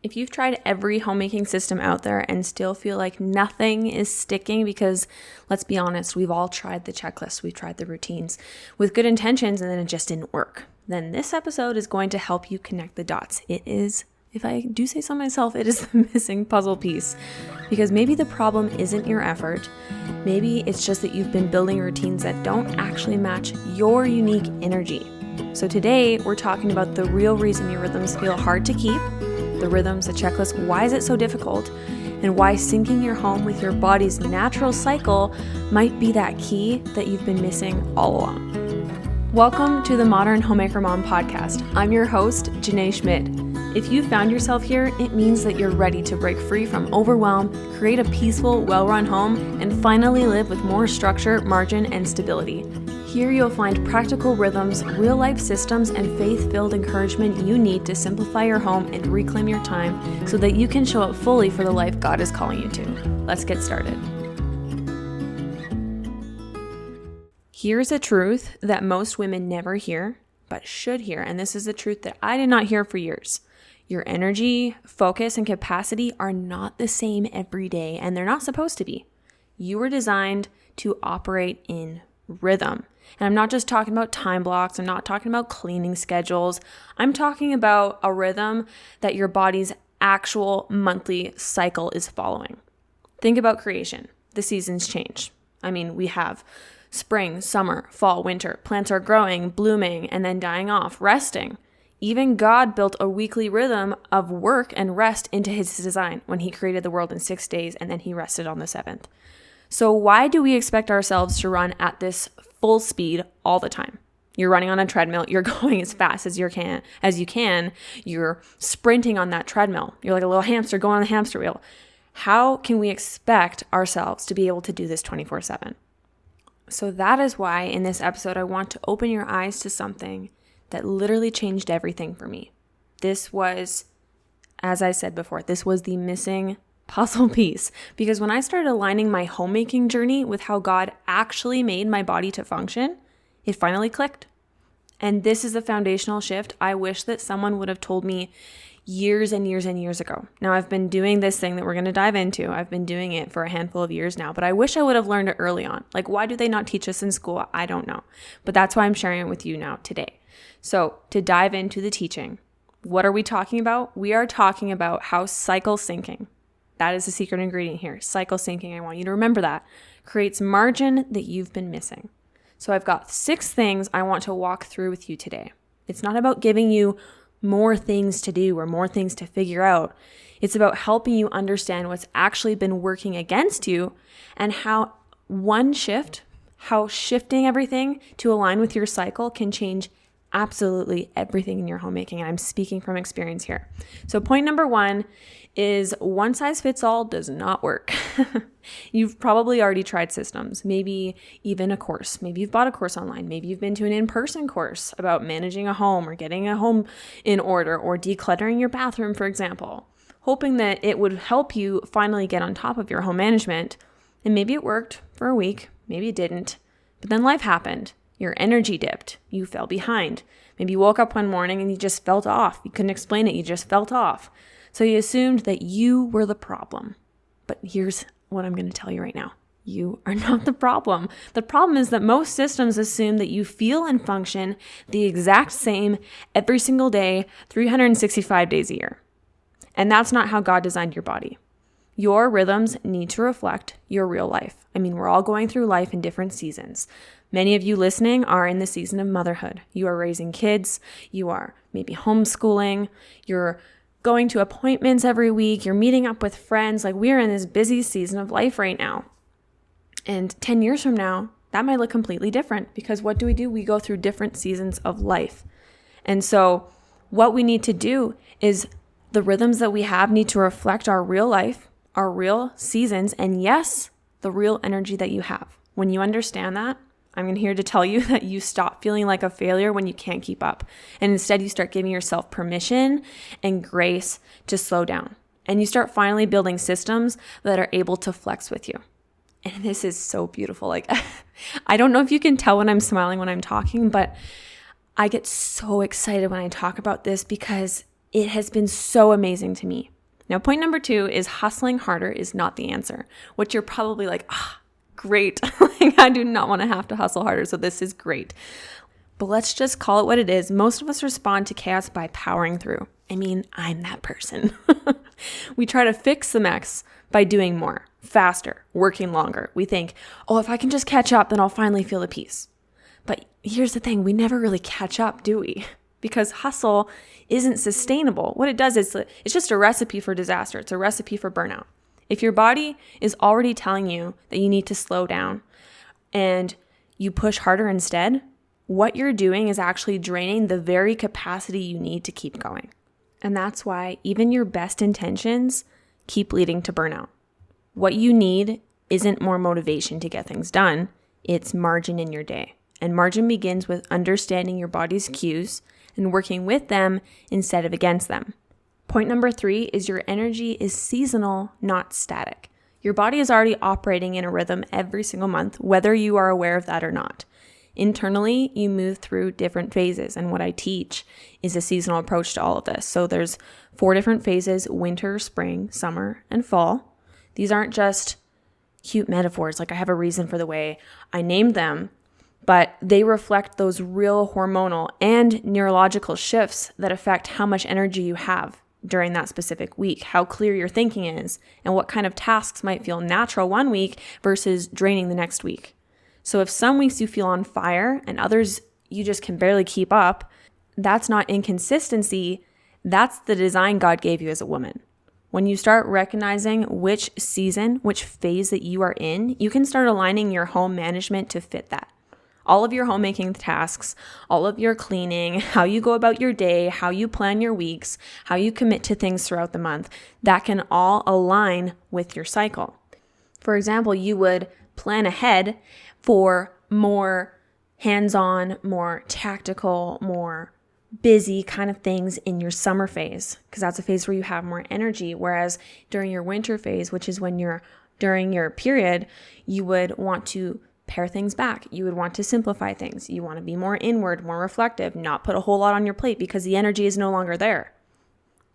If you've tried every homemaking system out there and still feel like nothing is sticking, because let's be honest, we've all tried the checklist, we've tried the routines with good intentions and then it just didn't work, then this episode is going to help you connect the dots. It is, if I do say so myself, it is the missing puzzle piece, because maybe the problem isn't your effort. Maybe it's just that you've been building routines that don't actually match your unique energy. So today we're talking about the real reason your rhythms feel hard to keep, the rhythms, the checklist, why is it so difficult, and why syncing your home with your body's natural cycle might be that key that you've been missing all along. Welcome to the Modern Homemaker Mom podcast. I'm your host, Janae Schmidt. If you found yourself here, it means that you're ready to break free from overwhelm, create a peaceful, well-run home, and finally live with more structure, margin, and stability. Here you'll find practical rhythms, real-life systems, and faith-filled encouragement you need to simplify your home and reclaim your time so that you can show up fully for the life God is calling you to. Let's get started. Here's a truth that most women never hear, but should hear, and this is a truth that I did not hear for years. Your energy, focus, and capacity are not the same every day, and they're not supposed to be. You were designed to operate in rhythm. And I'm not just talking about time blocks. I'm not talking about cleaning schedules. I'm talking about a rhythm that your body's actual monthly cycle is following. Think about creation. The seasons change. We have spring, summer, fall, winter. Plants are growing, blooming, and then dying off, resting. Even God built a weekly rhythm of work and rest into his design when he created the world in 6 days and then he rested on the seventh. So why do we expect ourselves to run at this full speed all the time? You're running on a treadmill. You're going as fast as you can. You're sprinting on that treadmill. You're like a little hamster going on the hamster wheel. How can we expect ourselves to be able to do this 24/7? So that is why in this episode, I want to open your eyes to something that literally changed everything for me. This was, as I said before, this was the missing puzzle piece, because when I started aligning my homemaking journey with how God actually made my body to function, it finally clicked. And this is the foundational shift I wish that someone would have told me years and years and years ago. Now, I've been doing this thing that we're going to dive into. I've been doing it for a handful of years now, but I wish I would have learned it early on. Like, why do they not teach us in school? I don't know. But that's why I'm sharing it with you now today. So to dive into the teaching, what are we talking about? We are talking about how cycle syncing, that is the secret ingredient here. Cycle syncing, I want you to remember that, creates margin that you've been missing. So I've got 6 things I want to walk through with you today. It's not about giving you more things to do or more things to figure out. It's about helping you understand what's actually been working against you and how shifting everything to align with your cycle can change absolutely everything in your homemaking. And I'm speaking from experience here. So point number 1 is one size fits all does not work. You've probably already tried systems, maybe even a course. Maybe you've bought a course online. Maybe you've been to an in-person course about managing a home or getting a home in order or decluttering your bathroom, for example, hoping that it would help you finally get on top of your home management. And maybe it worked for a week, maybe it didn't, but then life happened. Your energy dipped. You fell behind. Maybe you woke up one morning and you just felt off. You couldn't explain it. You just felt off. So you assumed that you were the problem. But here's what I'm going to tell you right now. You are not the problem. The problem is that most systems assume that you feel and function the exact same every single day, 365 days a year. And that's not how God designed your body. Your rhythms need to reflect your real life. We're all going through life in different seasons. Many of you listening are in the season of motherhood. You are raising kids. You are maybe homeschooling. You're going to appointments every week. You're meeting up with friends. Like, we are in this busy season of life right now. And 10 years from now, that might look completely different, because what do? We go through different seasons of life. And so what we need to do is the rhythms that we have need to reflect our real life, our real seasons, and yes, the real energy that you have. When you understand that, I'm here to tell you that you stop feeling like a failure when you can't keep up. And instead, you start giving yourself permission and grace to slow down. And you start finally building systems that are able to flex with you. And this is so beautiful. I don't know if you can tell when I'm smiling when I'm talking, but I get so excited when I talk about this, because It has been so amazing to me. Now, point number 2 is hustling harder is not the answer, which you're probably like, great. Like, I do not want to have to hustle harder, so this is great. But let's just call it what it is. Most of us respond to chaos by powering through. I mean, I'm that person. We try to fix the mess by doing more, faster, working longer. We think, if I can just catch up, then I'll finally feel the peace. But here's the thing, we never really catch up, do we? Because hustle isn't sustainable. What it does is it's just a recipe for disaster. It's a recipe for burnout. If your body is already telling you that you need to slow down and you push harder instead, what you're doing is actually draining the very capacity you need to keep going. And that's why even your best intentions keep leading to burnout. What you need isn't more motivation to get things done. It's margin in your day. And margin begins with understanding your body's cues and working with them instead of against them. Point number 3 is your energy is seasonal, not static. Your body is already operating in a rhythm every single month, whether you are aware of that or not. Internally, you move through different phases, and what I teach is a seasonal approach to all of this. So there's 4 different phases: winter, spring, summer, and fall. These aren't just cute metaphors. Like, I have a reason for the way I named them, but they reflect those real hormonal and neurological shifts that affect how much energy you have during that specific week, how clear your thinking is, and what kind of tasks might feel natural one week versus draining the next week. So if some weeks you feel on fire and others you just can barely keep up, that's not inconsistency. That's the design God gave you as a woman. When you start recognizing which season, which phase that you are in, you can start aligning your home management to fit that. All of your homemaking tasks, all of your cleaning, how you go about your day, how you plan your weeks, how you commit to things throughout the month, that can all align with your cycle. For example, you would plan ahead for more hands-on, more tactical, more busy kind of things in your summer phase, because that's a phase where you have more energy. Whereas during your winter phase, which is when you're during your period, you would want to pare things back. You would want to simplify things. You want to be more inward, more reflective, not put a whole lot on your plate because the energy is no longer there.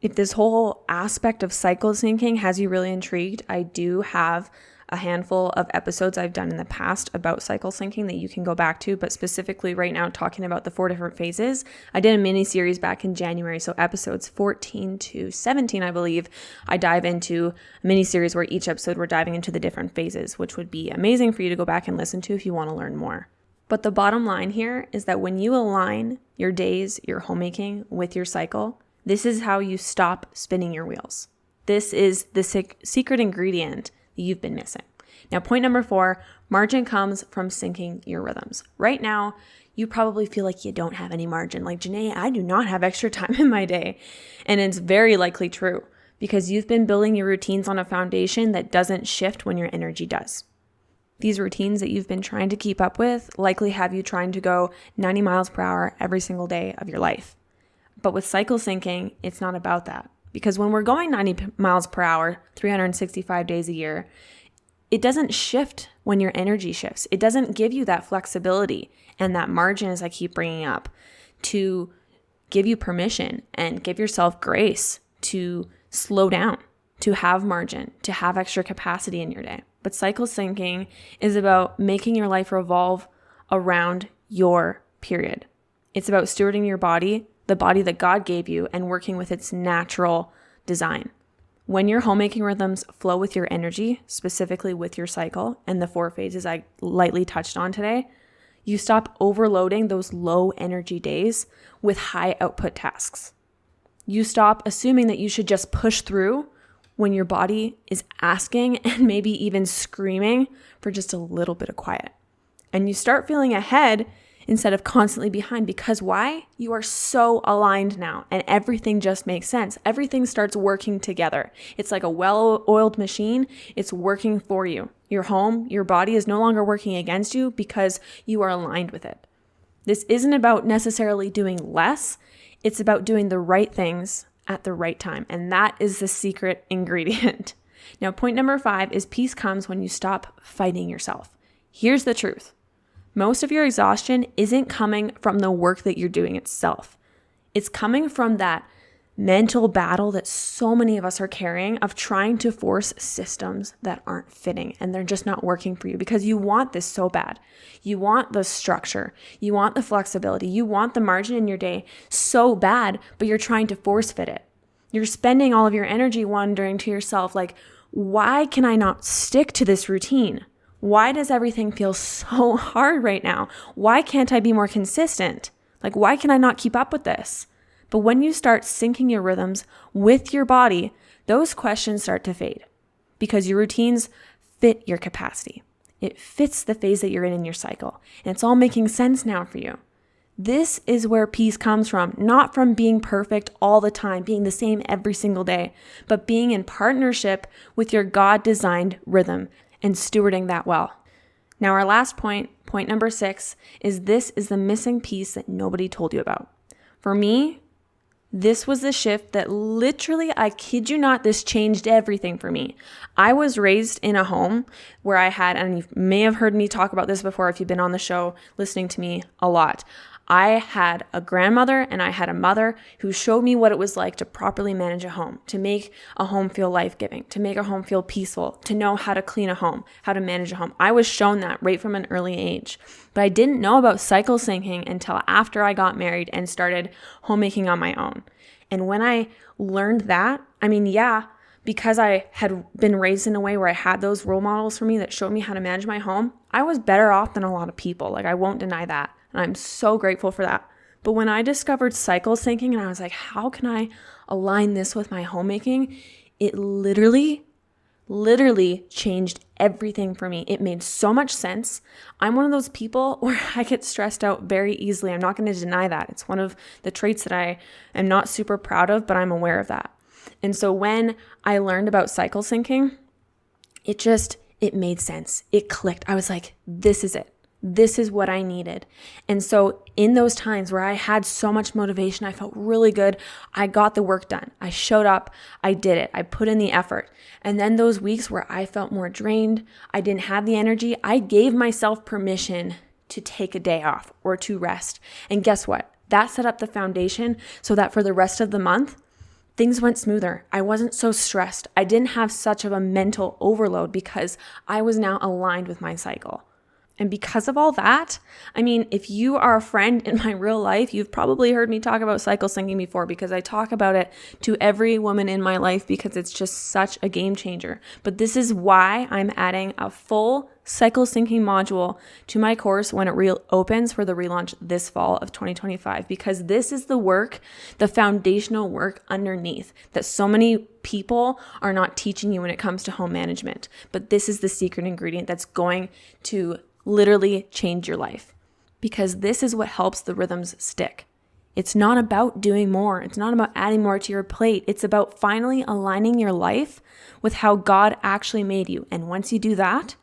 If this whole aspect of cycle syncing has you really intrigued, I do have a handful of episodes I've done in the past about cycle syncing that you can go back to, but specifically right now talking about the 4 different phases. I did a mini series back in January, so episodes 14 to 17, I believe, I dive into a mini series where each episode we're diving into the different phases, which would be amazing for you to go back and listen to if you want to learn more. But the bottom line here is that when you align your days, your homemaking with your cycle, this is how you stop spinning your wheels. This is the secret ingredient that you've been missing. Now, point number 4, margin comes from syncing your rhythms. Right now, you probably feel like you don't have any margin. Like, Janae, I do not have extra time in my day. And it's very likely true because you've been building your routines on a foundation that doesn't shift when your energy does. These routines that you've been trying to keep up with likely have you trying to go 90 miles per hour every single day of your life. But with cycle syncing, it's not about that. Because when we're going 90 miles per hour, 365 days a year, it doesn't shift when your energy shifts. It doesn't give you that flexibility and that margin, as I keep bringing up, to give you permission and give yourself grace to slow down, to have margin, to have extra capacity in your day. But cycle syncing is about making your life revolve around your period. It's about stewarding your body, the body that God gave you, and working with its natural design. When your homemaking rhythms flow with your energy, specifically with your cycle and the 4 phases I lightly touched on today, you stop overloading those low energy days with high output tasks. You stop assuming that you should just push through when your body is asking and maybe even screaming for just a little bit of quiet. And you start feeling ahead instead of constantly behind, because why? You are so aligned now and everything just makes sense. Everything starts working together. It's like a well-oiled machine. It's working for you. Your home, your body is no longer working against you because you are aligned with it. This isn't about necessarily doing less. It's about doing the right things at the right time. And that is the secret ingredient. Now, point number 5 is peace comes when you stop fighting yourself. Here's the truth. Most of your exhaustion isn't coming from the work that you're doing itself. It's coming from that mental battle that so many of us are carrying of trying to force systems that aren't fitting and they're just not working for you because you want this so bad. You want the structure, you want the flexibility, you want the margin in your day so bad, but you're trying to force fit it. You're spending all of your energy wondering to yourself, like, why can I not stick to this routine? Why does everything feel so hard right now? Why can't I be more consistent? Like, why can I not keep up with this? But when you start syncing your rhythms with your body, those questions start to fade because your routines fit your capacity. It fits the phase that you're in your cycle. And it's all making sense now for you. This is where peace comes from, not from being perfect all the time, being the same every single day, but being in partnership with your God-designed rhythm and stewarding that well. Now, our last point number 6, is this is the missing piece that nobody told you about. For me, this was the shift that literally, I kid you not, this changed everything for me. I was raised in a home where I had, and you may have heard me talk about this before if you've been on the show listening to me a lot. I had a grandmother and I had a mother who showed me what it was like to properly manage a home, to make a home feel life-giving, to make a home feel peaceful, to know how to clean a home, how to manage a home. I was shown that right from an early age. But I didn't know about cycle syncing until after I got married and started homemaking on my own. And when I learned that, because I had been raised in a way where I had those role models for me that showed me how to manage my home, I was better off than a lot of people. Like, I won't deny that. And I'm so grateful for that. But when I discovered cycle syncing and I was like, how can I align this with my homemaking? It literally changed everything for me. It made so much sense. I'm one of those people where I get stressed out very easily. I'm not going to deny that. It's one of the traits that I am not super proud of, but I'm aware of that. And so when I learned about cycle syncing, it made sense. It clicked. I was like, this is it. This is what I needed. And so in those times where I had so much motivation, I felt really good. I got the work done. I showed up. I did it. I put in the effort. And then those weeks where I felt more drained, I didn't have the energy, I gave myself permission to take a day off or to rest. And guess what? That set up the foundation so that for the rest of the month, things went smoother. I wasn't so stressed. I didn't have such of a mental overload because I was now aligned with my cycle. And because of all that, if you are a friend in my real life, you've probably heard me talk about cycle syncing before because I talk about it to every woman in my life because it's just such a game changer. But this is why I'm adding a full cycle syncing module to my course when it opens for the relaunch this fall of 2025, because this is the work, the foundational work underneath that so many people are not teaching you when it comes to home management. But this is the secret ingredient that's going to literally change your life, because this is what helps the rhythms stick. It's not about doing more. It's not about adding more to your plate. It's about finally aligning your life with how God actually made you. And once you do that,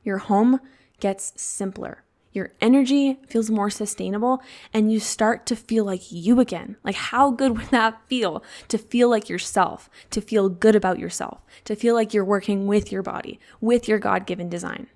your home gets simpler. Your energy feels more sustainable and you start to feel like you again. Like, how good would that feel to feel like yourself, to feel good about yourself, to feel like you're working with your body, with your God-given design?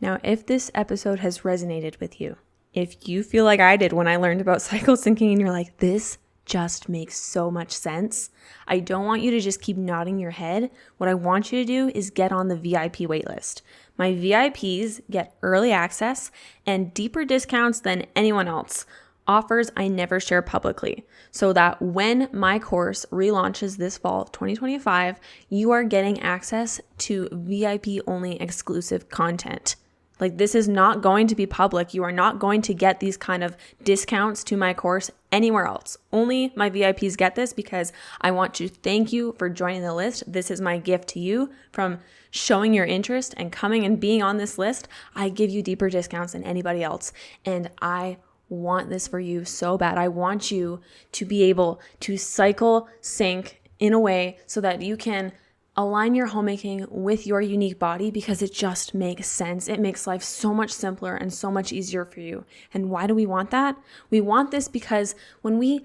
Now, if this episode has resonated with you, if you feel like I did when I learned about cycle syncing and you're like, this just makes so much sense, I don't want you to just keep nodding your head. What I want you to do is get on the VIP waitlist. My VIPs get early access and deeper discounts than anyone else. Offers I never share publicly, so that when my course relaunches this fall of 2025, you are getting access to VIP only exclusive content. Like, this is not going to be public. You are not going to get these kind of discounts to my course anywhere else. Only my VIPs get this because I want to thank you for joining the list. This is my gift to you from showing your interest and coming and being on this list. I give you deeper discounts than anybody else. And I want this for you so bad. I want you to be able to cycle sync in a way so that you can align your homemaking with your unique body, because it just makes sense. It makes life so much simpler and so much easier for you. And why do we want that? We want this because when we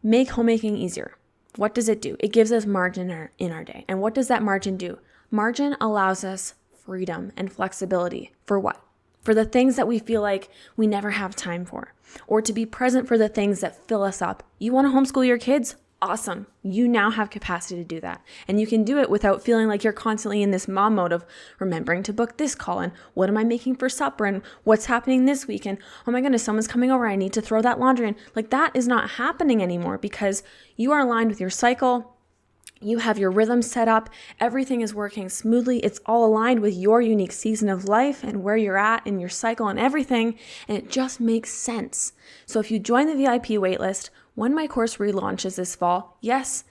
make homemaking easier, what does it do? It gives us margin in our day. And what does that margin do? Margin allows us freedom and flexibility. For what? For the things that we feel like we never have time for, or to be present for the things that fill us up. You want to homeschool your kids? awesome. You now have capacity to do that. And you can do it without feeling like you're constantly in this mom mode of remembering to book this call and what am I making for supper and what's happening this week and oh my goodness, someone's coming over. I need to throw that laundry in. Like that is not happening anymore because you are aligned with your cycle. You have your rhythm set up. Everything is working smoothly. It's all aligned with your unique season of life and where you're at in your cycle and everything. And it just makes sense. So if you join the VIP waitlist, when my course relaunches this fall, yes,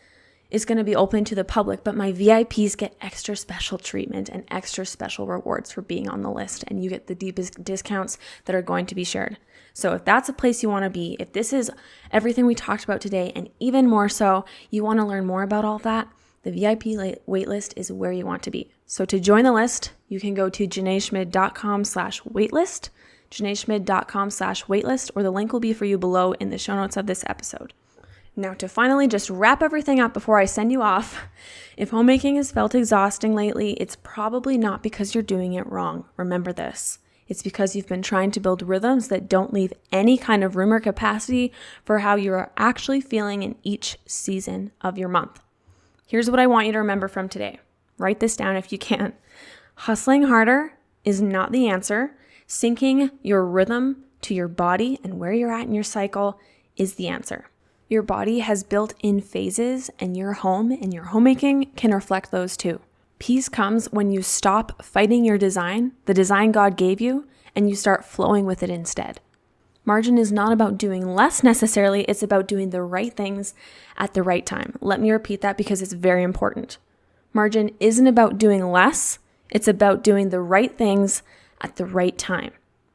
it's going to be open to the public, but my VIPs get extra special treatment and extra special rewards for being on the list. And you get the deepest discounts that are going to be shared. So if that's a place you want to be, if this is everything we talked about today, and even more so, you want to learn more about all that, the VIP waitlist is where you want to be. So to join the list, you can go to janaeschmid.com/waitlist, janaeschmid.com/waitlist, or the link will be for you below in the show notes of this episode. Now to finally just wrap everything up before I send you off, if homemaking has felt exhausting lately, it's probably not because you're doing it wrong. Remember this. It's because you've been trying to build rhythms that don't leave any kind of room or capacity for how you are actually feeling in each season of your month. Here's what I want you to remember from today. Write this down if you can. Hustling harder is not the answer. Syncing your rhythm to your body and where you're at in your cycle is the answer. Your body has built-in phases, and your home and your homemaking can reflect those too. Peace comes when you stop fighting your design, the design God gave you, and you start flowing with it instead. Margin is not about doing less necessarily, it's about doing the right things at the right time. Let me repeat that because it's very important. Margin isn't about doing less, it's about doing the right things at the right time.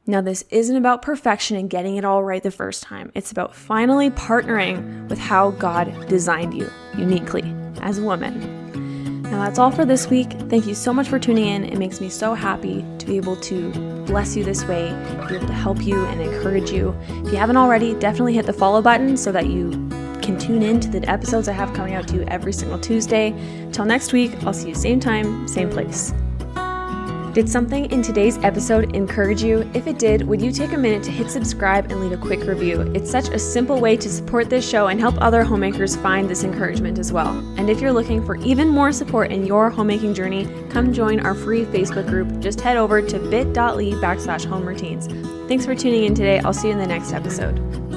Now, this isn't about perfection and getting it all right the first time. It's about finally partnering with how God designed you uniquely as a woman. Now that's all for this week. Thank you so much for tuning in. It makes me so happy to be able to bless you this way, be able to help you and encourage you. If you haven't already, definitely hit the follow button so that you can tune in to the episodes I have coming out to you every single Tuesday. Till next week, I'll see you same time, same place. Did something in today's episode encourage you? If it did, would you take a minute to hit subscribe and leave a quick review? It's such a simple way to support this show and help other homemakers find this encouragement as well. And if you're looking for even more support in your homemaking journey, come join our free Facebook group. Just head over to bit.ly/home routines. Thanks for tuning in today. I'll see you in the next episode.